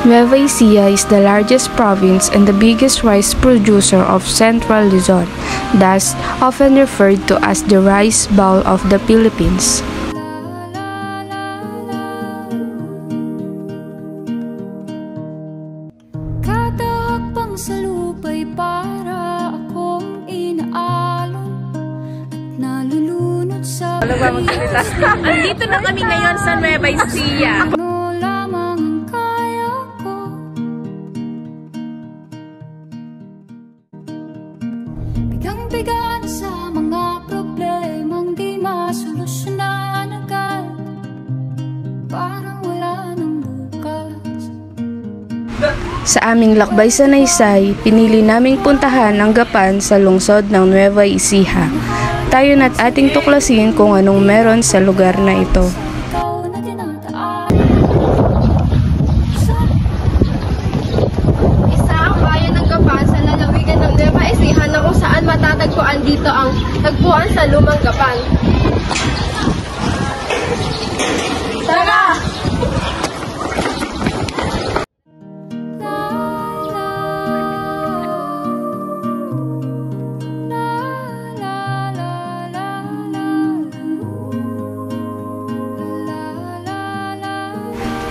Nueva Ecija is the largest province and the biggest rice producer of Central Luzon, thus often referred to as the Rice Bowl of the Philippines. Sa lupa'y para akong inaalon at nalulunod sa Andito na kami ngayon sa Nueva Ecija. ano lamang ang kaya ko. Bigang-bigan sa mga problemang di masolusyonan agad, parang wala nang bukas. Sa aming lakbay sa Naysay, pinili naming puntahan ang Gapan sa lungsod ng Nueva Ecija. Tayo na't ating tuklasin kung anong meron sa lugar na ito. Isang bayan ng Gapan sa lalawigan ng Nueva Ecija na kung saan matatagpuan dito ang tagpuan sa Lumang Gapan. Tara!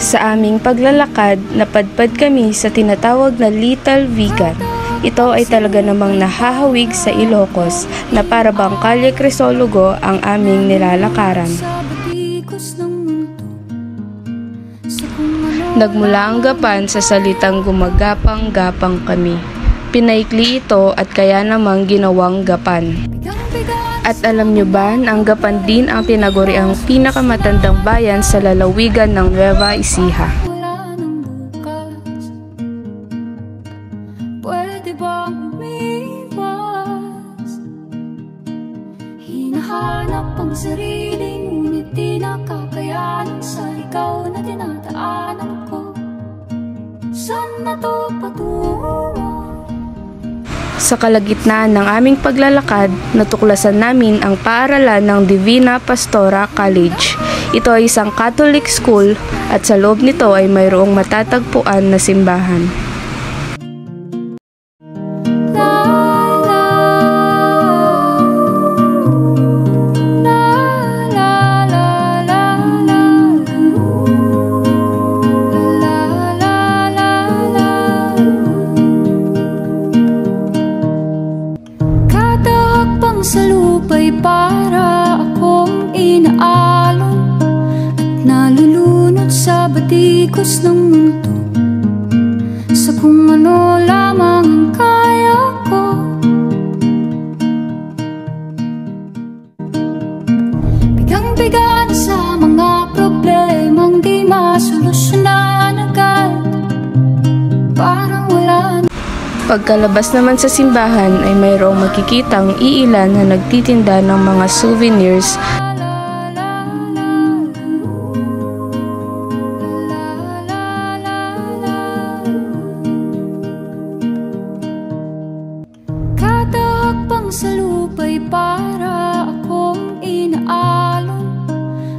Sa aming paglalakad, napadpad kami sa tinatawag na Little Vigan. Ito ay talaga namang nahahawig sa Ilocos na para bang Kalye Crisologo ang aming nilalakaran. Nagmula ang Gapan sa salitang gumagapang-gapang kami. Pinaikli ito at kaya namang ginawang Gapan. At alam nyo ba na ang Gapan din ang tinaguri ang pinakamatandang bayan sa lalawigan ng Nueva Ecija. Pwede bang umiwas? Hinahanap ang sarili, ngunit di nakakayanan sa ikaw na dinadaanan ko. Saan na to patungo? Sa kalagitnaan ng aming paglalakad, natuklasan namin ang paaralan ng Divina Pastora College. Ito ay isang Catholic school at sa loob nito ay mayroong matatagpuan na simbahan. Sa lupa'y para akong inaalon at nalulunod sa batikos ng mundo, sa kung ano lamang ang kaya ko. Bigang-bigan sa mga problemang di masolusyonan agad, parang wala. Pagkalabas naman sa simbahan ay mayroong makikitang iilan na nagtitinda ng mga souvenirs. Katahakbang sa lupa'y para akong inaalon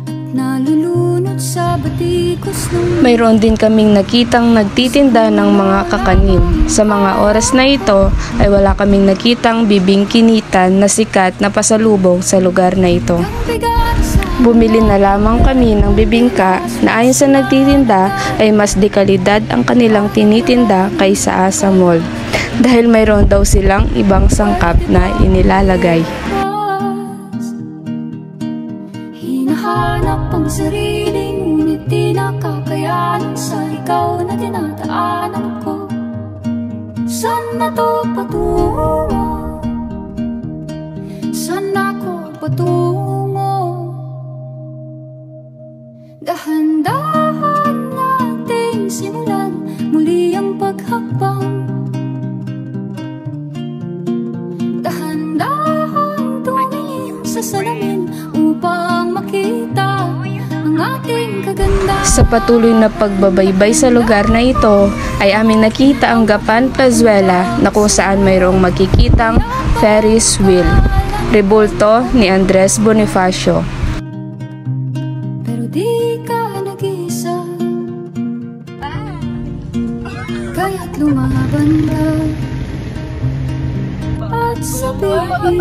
at nalulunod sa batikos ng... Mayroon din kaming nakitang nagtitinda ng mga kakanin. Sa mga oras na ito ay wala kaming nakitang bibingkinitan na sikat na pasalubong sa lugar na ito. Bumili na lamang kami ng bibingka na ayon sa nagtitinda ay mas dekalidad ang kanilang tinitinda kaysa sa mall. Dahil mayroon daw silang ibang sangkap na inilalagay. Hinahanap ang sarili, ngunit di nakakayanan sa ikaw na dinadaanan ko. Saan na to patungo? Saan ako patungo? Dahan-dahan nating simulan muli ang paghakbang. Dahan-dahan tumingin sa salamin upang makita ang ating kagandahan. Sa patuloy na pagbabaybay sa lugar na ito ay aming nakita ang Gapan Plazuela na kung saan mayroong makikitang Ferris wheel, rebulto ni Andres Bonifacio. Pero di ka nag-isa. Kaya't lumaban ka at sabihin